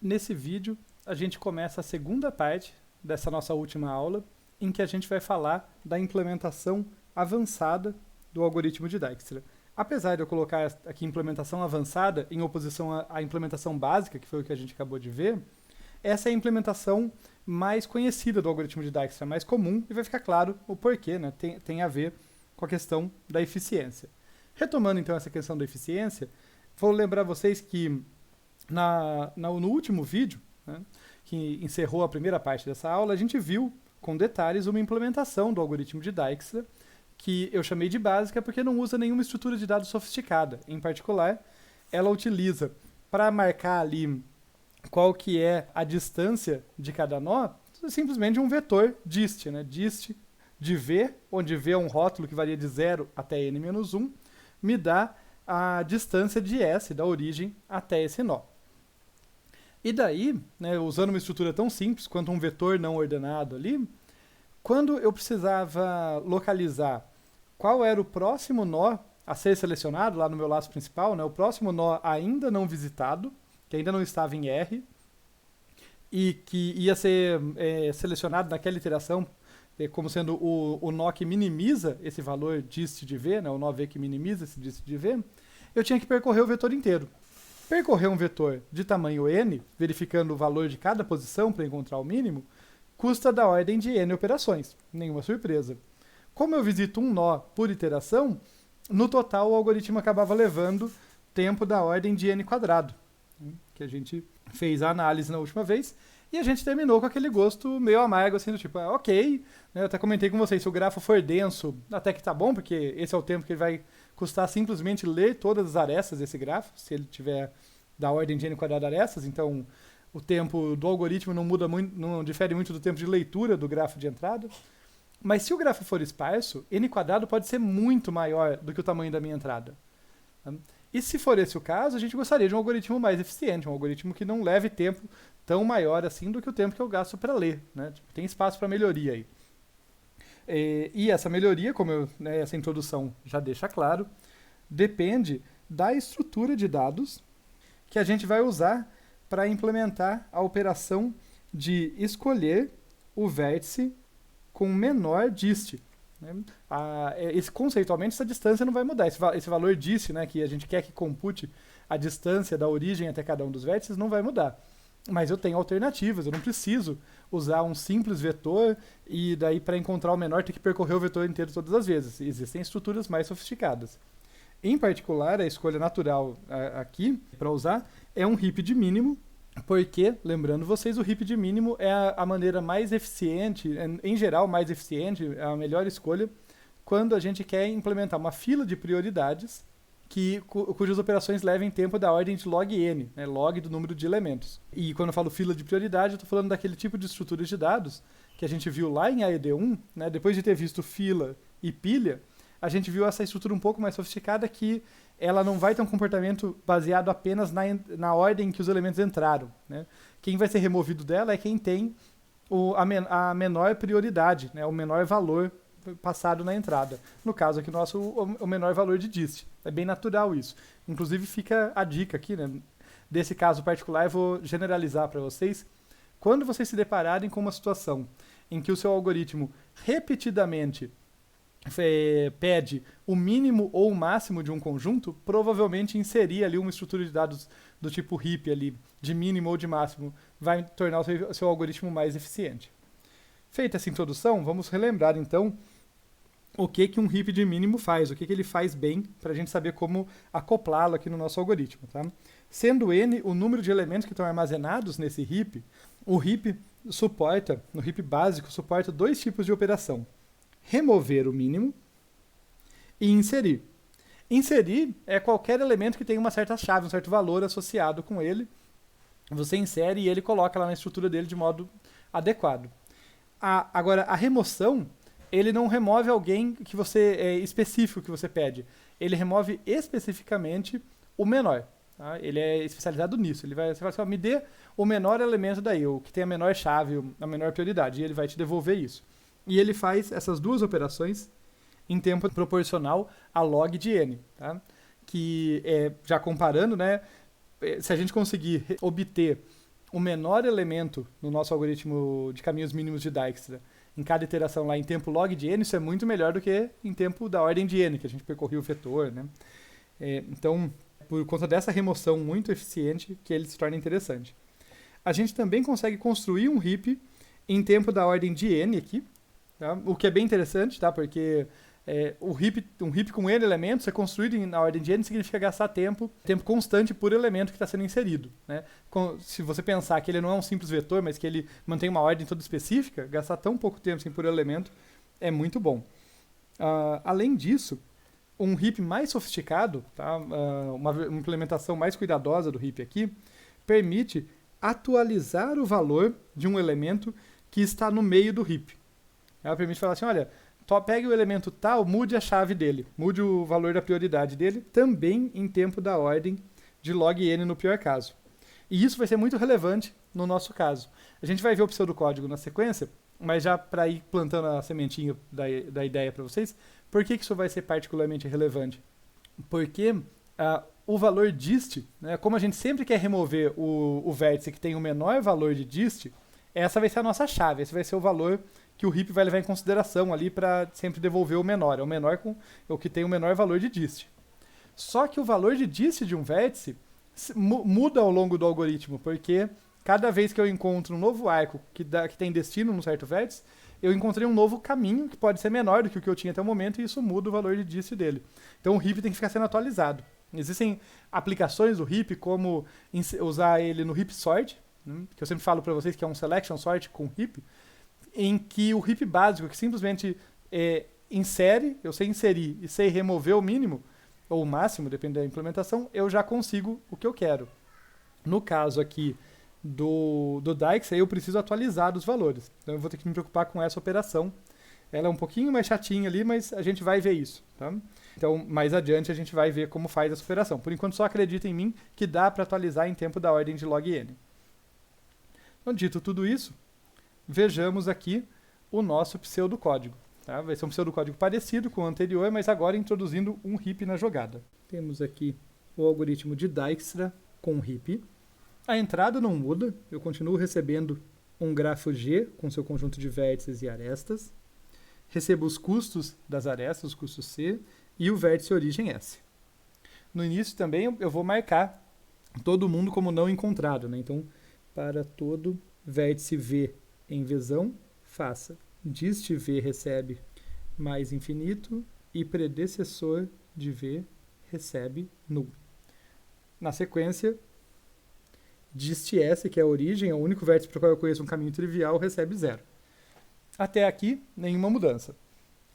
Nesse vídeo, a gente começa a segunda parte dessa nossa última aula, em que a gente vai falar da implementação avançada do algoritmo de Dijkstra. Apesar de eu colocar aqui implementação avançada em oposição à implementação básica, que foi o que a gente acabou de ver, essa é a implementação mais conhecida do algoritmo de Dijkstra, mais comum, e vai ficar claro o porquê, né? Tem a ver com a questão da eficiência. Retomando então essa questão da eficiência, vou lembrar vocês que no último vídeo, né, que encerrou a primeira parte dessa aula, a gente viu com detalhes uma implementação do algoritmo de Dijkstra, que eu chamei de básica porque não usa nenhuma estrutura de dados sofisticada. Em particular, ela utiliza para marcar ali qual que é a distância de cada nó, simplesmente um vetor dist, né? Dist de v, onde v é um rótulo que varia de 0 até n-1, me dá a distância de s, da origem até esse nó. E daí, né, usando uma estrutura tão simples quanto um vetor não ordenado ali, quando eu precisava localizar qual era o próximo nó a ser selecionado lá no meu laço principal, né, o próximo nó ainda não visitado, que ainda não estava em R, e que ia ser selecionado naquela iteração como sendo o nó que minimiza esse valor dist de v, né, o nó v que minimiza esse dist de v, eu tinha que percorrer o vetor inteiro. Percorrer um vetor de tamanho n, verificando o valor de cada posição para encontrar o mínimo, custa da ordem de n operações. Nenhuma surpresa. Como eu visito um nó por iteração, no total o algoritmo acabava levando tempo da ordem de n quadrado, que a gente fez a análise na última vez, e a gente terminou com aquele gosto meio amargo, assim, do tipo, ok, né, eu até comentei com vocês, se o grafo for denso, até que tá bom, porque esse é o tempo que ele vai custar simplesmente ler todas as arestas desse grafo, se ele tiver da ordem de n quadrado arestas, então o tempo do algoritmo não muda muito, não difere muito do tempo de leitura do grafo de entrada. Mas se o grafo for esparso, n quadrado pode ser muito maior do que o tamanho da minha entrada. E se for esse o caso, a gente gostaria de um algoritmo mais eficiente, um algoritmo que não leve tempo tão maior assim do que o tempo que eu gasto para ler, né? Tem espaço para melhoria aí. E essa melhoria, como essa introdução já deixa claro, depende da estrutura de dados que a gente vai usar para implementar a operação de escolher o vértice com menor dist. Né? Conceitualmente, essa distância não vai mudar. Esse valor dist, né, que a gente quer que compute a distância da origem até cada um dos vértices, não vai mudar. Mas eu tenho alternativas, eu não preciso usar um simples vetor e daí para encontrar o menor ter que percorrer o vetor inteiro todas as vezes. Existem estruturas mais sofisticadas. Em particular, a escolha natural aqui para usar é um heap de mínimo, porque, lembrando vocês, o heap de mínimo é a maneira mais eficiente, em geral mais eficiente, é a melhor escolha, quando a gente quer implementar uma fila de prioridades cujas operações levem tempo da ordem de log n, né, log do número de elementos. E quando eu falo fila de prioridade, eu estou falando daquele tipo de estrutura de dados que a gente viu lá em AED1, né, depois de ter visto fila e pilha, a gente viu essa estrutura um pouco mais sofisticada que ela não vai ter um comportamento baseado apenas na ordem em que os elementos entraram. Né? Quem vai ser removido dela é quem tem a menor prioridade, né? O menor valor passado na entrada. No caso aqui nosso, o menor valor de dist. É bem natural isso. Inclusive fica a dica aqui, né? Desse caso particular, eu vou generalizar para vocês. Quando vocês se depararem com uma situação em que o seu algoritmo repetidamente pede o mínimo ou o máximo de um conjunto, provavelmente inserir ali uma estrutura de dados do tipo heap ali, de mínimo ou de máximo, vai tornar o seu algoritmo mais eficiente. Feita essa introdução, vamos relembrar então o que um heap de mínimo faz, o que ele faz bem, para a gente saber como acoplá-lo aqui no nosso algoritmo. Tá? Sendo n o número de elementos que estão armazenados nesse heap, o heap suporta, no heap básico, suporta dois tipos de operação. Remover o mínimo e inserir. Inserir é qualquer elemento que tenha uma certa chave, um certo valor associado com ele. Você insere e ele coloca lá na estrutura dele de modo adequado. Agora, a remoção, ele não remove alguém que específico que você pede. Ele remove especificamente o menor. Tá? Ele é especializado nisso. Você vai assim, me dê o menor elemento daí, o que tem a menor chave, a menor prioridade, e ele vai te devolver isso. E ele faz essas duas operações em tempo proporcional a log de n. Tá? Que, já comparando, né, se a gente conseguir obter o menor elemento no nosso algoritmo de caminhos mínimos de Dijkstra em cada iteração lá em tempo log de n, isso é muito melhor do que em tempo da ordem de n, que a gente percorria o vetor, né? Então, por conta dessa remoção muito eficiente, que ele se torna interessante. A gente também consegue construir um heap em tempo da ordem de n aqui, tá? O que é bem interessante, tá? Porque um heap com n elementos ser construído na ordem de n significa gastar tempo constante por elemento que está sendo inserido, né? Se você pensar que ele não é um simples vetor, mas que ele mantém uma ordem toda específica, gastar tão pouco tempo assim, por elemento é muito bom. Além disso, um heap mais sofisticado, tá? Uma implementação mais cuidadosa do heap aqui, permite atualizar o valor de um elemento que está no meio do heap. Ela permite falar assim, olha, pegue o elemento tal, mude a chave dele, mude o valor da prioridade dele, também em tempo da ordem de log n no pior caso. E isso vai ser muito relevante no nosso caso. A gente vai ver o pseudocódigo na sequência, mas já para ir plantando a sementinha da ideia para vocês, por que isso vai ser particularmente relevante? Porque o valor dist, né, como a gente sempre quer remover o vértice que tem o menor valor de dist, essa vai ser a nossa chave, esse vai ser o valor que o heap vai levar em consideração ali para sempre devolver o menor. É o menor com o que tem o menor valor de dist. Só que o valor de dist de um vértice muda ao longo do algoritmo, porque cada vez que eu encontro um novo arco que tem destino num certo vértice, eu encontrei um novo caminho que pode ser menor do que o que eu tinha até o momento e isso muda o valor de dist dele. Então o heap tem que ficar sendo atualizado. Existem aplicações do heap, como usar ele no heap sort, que eu sempre falo para vocês que é um selection sort com heap, em que o heap básico, que simplesmente insere, eu sei inserir e sei remover o mínimo, ou o máximo, depende da implementação, eu já consigo o que eu quero. No caso aqui do Dijkstra, eu preciso atualizar os valores. Então eu vou ter que me preocupar com essa operação. Ela é um pouquinho mais chatinha ali, mas a gente vai ver isso. Tá? Então, mais adiante, a gente vai ver como faz essa operação. Por enquanto, só acredita em mim que dá para atualizar em tempo da ordem de log n. Então, dito tudo isso, vejamos aqui o nosso pseudocódigo. Tá? Vai ser um pseudocódigo parecido com o anterior, mas agora introduzindo um heap na jogada. Temos aqui o algoritmo de Dijkstra com heap. A entrada não muda, eu continuo recebendo um grafo G com seu conjunto de vértices e arestas. Recebo os custos das arestas, os custos C, e o vértice origem S. No início também eu vou marcar todo mundo como não encontrado, né? Então, para todo vértice V em Vzão, faça dist V recebe mais infinito e predecessor de V recebe null. Na sequência, dist S, que é a origem, é o único vértice para o qual eu conheço um caminho trivial, recebe 0. Até aqui, nenhuma mudança.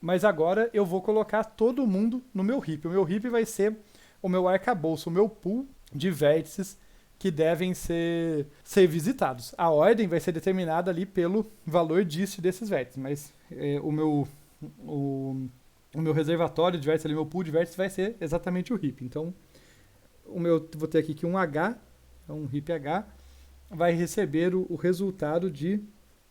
Mas agora eu vou colocar todo mundo no meu heap. O meu heap vai ser o meu arcabouço, o meu pool de vértices que devem ser visitados. A ordem vai ser determinada ali pelo valor dist desses vértices, mas o meu reservatório de vértices, ali, meu pool de vértices vai ser exatamente o heap. Então, vou ter aqui que um H, um heap H, vai receber o resultado de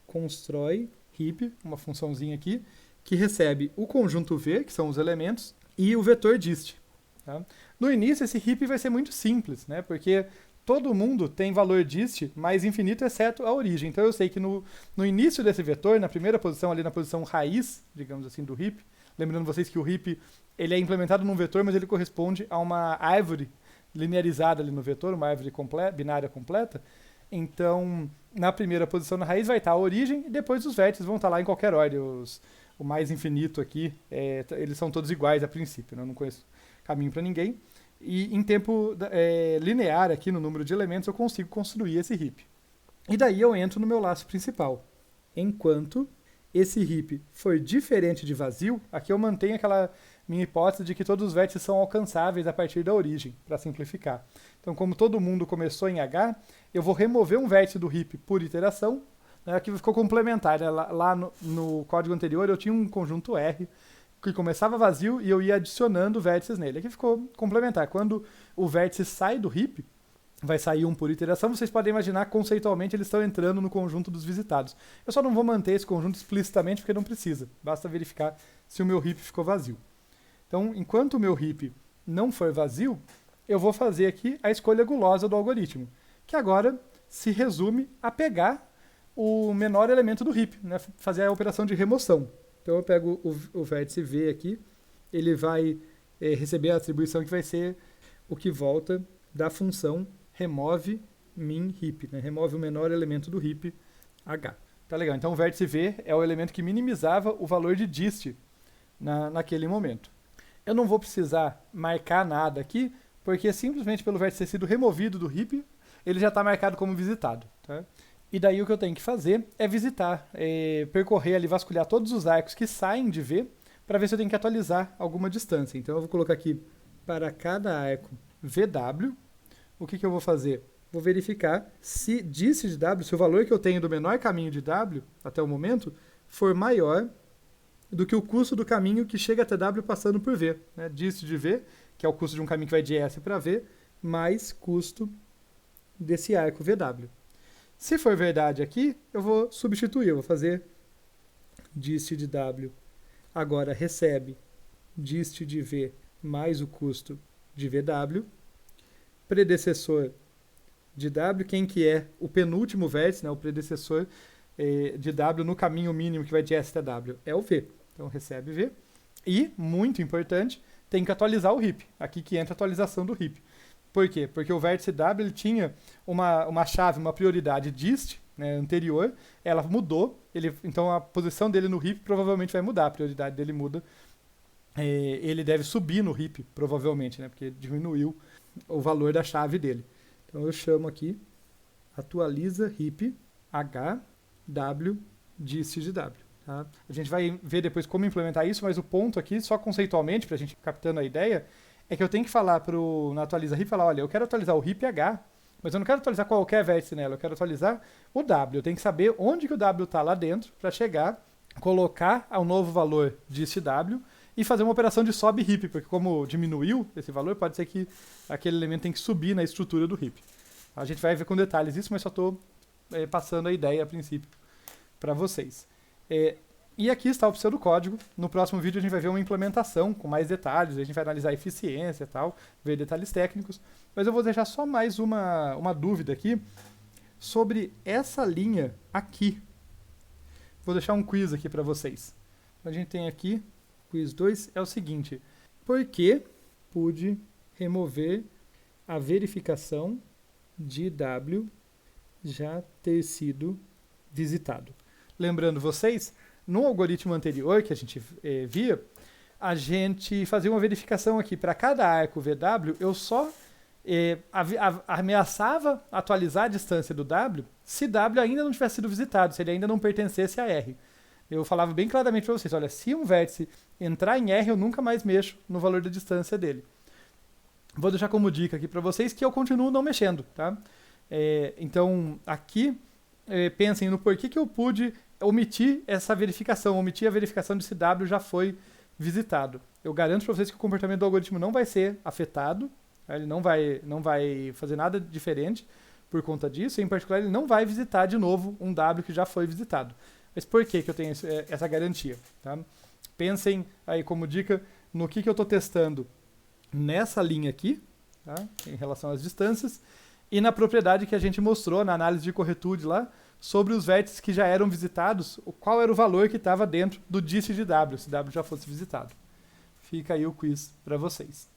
constrói heap, uma funçãozinha aqui, que recebe o conjunto V, que são os elementos, e o vetor dist. Tá? No início, esse heap vai ser muito simples, né? Porque todo mundo tem valor dist mais infinito, exceto a origem. Então eu sei que no início desse vetor, na primeira posição, ali na posição raiz, digamos assim, do heap, lembrando vocês que o heap ele é implementado num vetor, mas ele corresponde a uma árvore linearizada ali no vetor, uma árvore binária completa. Então, na primeira posição na raiz vai estar a origem e depois os vértices vão estar lá em qualquer ordem. O mais infinito aqui, eles são todos iguais a princípio, né? Eu não conheço caminho para ninguém. E em tempo linear aqui no número de elementos eu consigo construir esse heap. E daí eu entro no meu laço principal. Enquanto esse heap for diferente de vazio, aqui eu mantenho aquela minha hipótese de que todos os vértices são alcançáveis a partir da origem, para simplificar. Então, como todo mundo começou em H, eu vou remover um vértice do heap por iteração. Aqui ficou complementar. Né? Lá no código anterior eu tinha um conjunto R que começava vazio e eu ia adicionando vértices nele. Aqui ficou complementar. Quando o vértice sai do heap, vai sair um por iteração, vocês podem imaginar conceitualmente eles estão entrando no conjunto dos visitados. Eu só não vou manter esse conjunto explicitamente porque não precisa. Basta verificar se o meu heap ficou vazio. Então, enquanto o meu heap não for vazio, eu vou fazer aqui a escolha gulosa do algoritmo, que agora se resume a pegar o menor elemento do heap, né? Fazer a operação de remoção. Então eu pego o vértice V aqui, ele vai receber a atribuição que vai ser o que volta da função remove min heap, né? Remove o menor elemento do heap H. Tá legal, então o vértice V é o elemento que minimizava o valor de dist naquele momento. Eu não vou precisar marcar nada aqui, porque simplesmente pelo vértice ter sido removido do heap, ele já está marcado como visitado. Tá? E daí o que eu tenho que fazer é visitar, percorrer ali, vasculhar todos os arcos que saem de V, para ver se eu tenho que atualizar alguma distância. Então eu vou colocar aqui para cada arco VW. O que eu vou fazer? Vou verificar se dist de W, se o valor que eu tenho do menor caminho de W até o momento for maior do que o custo do caminho que chega até W passando por V. Né? Dist de V, que é o custo de um caminho que vai de S para V, mais custo desse arco VW. Se for verdade aqui, eu vou substituir, eu vou fazer dist de W agora recebe dist de V mais o custo de VW, predecessor de W, quem que é o penúltimo vértice, né, o predecessor de W no caminho mínimo que vai de S até W, é o V. Então recebe V. E, muito importante, tem que atualizar o heap. Aqui que entra a atualização do heap. Por quê? Porque o vértice W ele tinha uma chave, uma prioridade dist, né, anterior, ela mudou, então a posição dele no heap provavelmente vai mudar, a prioridade dele muda. Ele deve subir no heap, provavelmente, né, porque diminuiu o valor da chave dele. Então eu chamo aqui atualiza heap HW dist de W. Tá? A gente vai ver depois como implementar isso, mas o ponto aqui, só conceitualmente, para a gente ir captando a ideia, é que eu tenho que falar na atualiza heap, falar, olha, eu quero atualizar o heap H, mas eu não quero atualizar qualquer vértice nela, eu quero atualizar o W. Eu tenho que saber onde que o W está lá dentro para chegar, colocar ao novo valor dist W e fazer uma operação de sobe heap, porque como diminuiu esse valor, pode ser que aquele elemento tem que subir na estrutura do heap. A gente vai ver com detalhes isso, mas só estou passando a ideia a princípio para vocês. E aqui está o pseudocódigo. No próximo vídeo a gente vai ver uma implementação com mais detalhes, a gente vai analisar a eficiência e tal, ver detalhes técnicos. Mas eu vou deixar só mais uma dúvida aqui sobre essa linha aqui. Vou deixar um quiz aqui para vocês. A gente tem aqui, quiz 2, é o seguinte. Por que pude remover a verificação de W já ter sido visitado? Lembrando vocês, no algoritmo anterior que a gente via, a gente fazia uma verificação aqui. Para cada arco VW, eu só ameaçava atualizar a distância do W se W ainda não tivesse sido visitado, se ele ainda não pertencesse a R. Eu falava bem claramente para vocês, olha, se um vértice entrar em R, eu nunca mais mexo no valor da distância dele. Vou deixar como dica aqui para vocês que eu continuo não mexendo. Tá? Então, aqui, pensem no porquê que eu pude omitir essa verificação, omitir a verificação de se W já foi visitado. Eu garanto para vocês que o comportamento do algoritmo não vai ser afetado, tá? Ele não vai fazer nada diferente por conta disso, e em particular ele não vai visitar de novo um W que já foi visitado. Mas por que eu tenho essa garantia? Tá? Pensem aí como dica no que eu estou testando nessa linha aqui, tá? Em relação às distâncias, e na propriedade que a gente mostrou na análise de corretude lá, sobre os vértices que já eram visitados, qual era o valor que estava dentro do dist de W, se W já fosse visitado. Fica aí o quiz para vocês.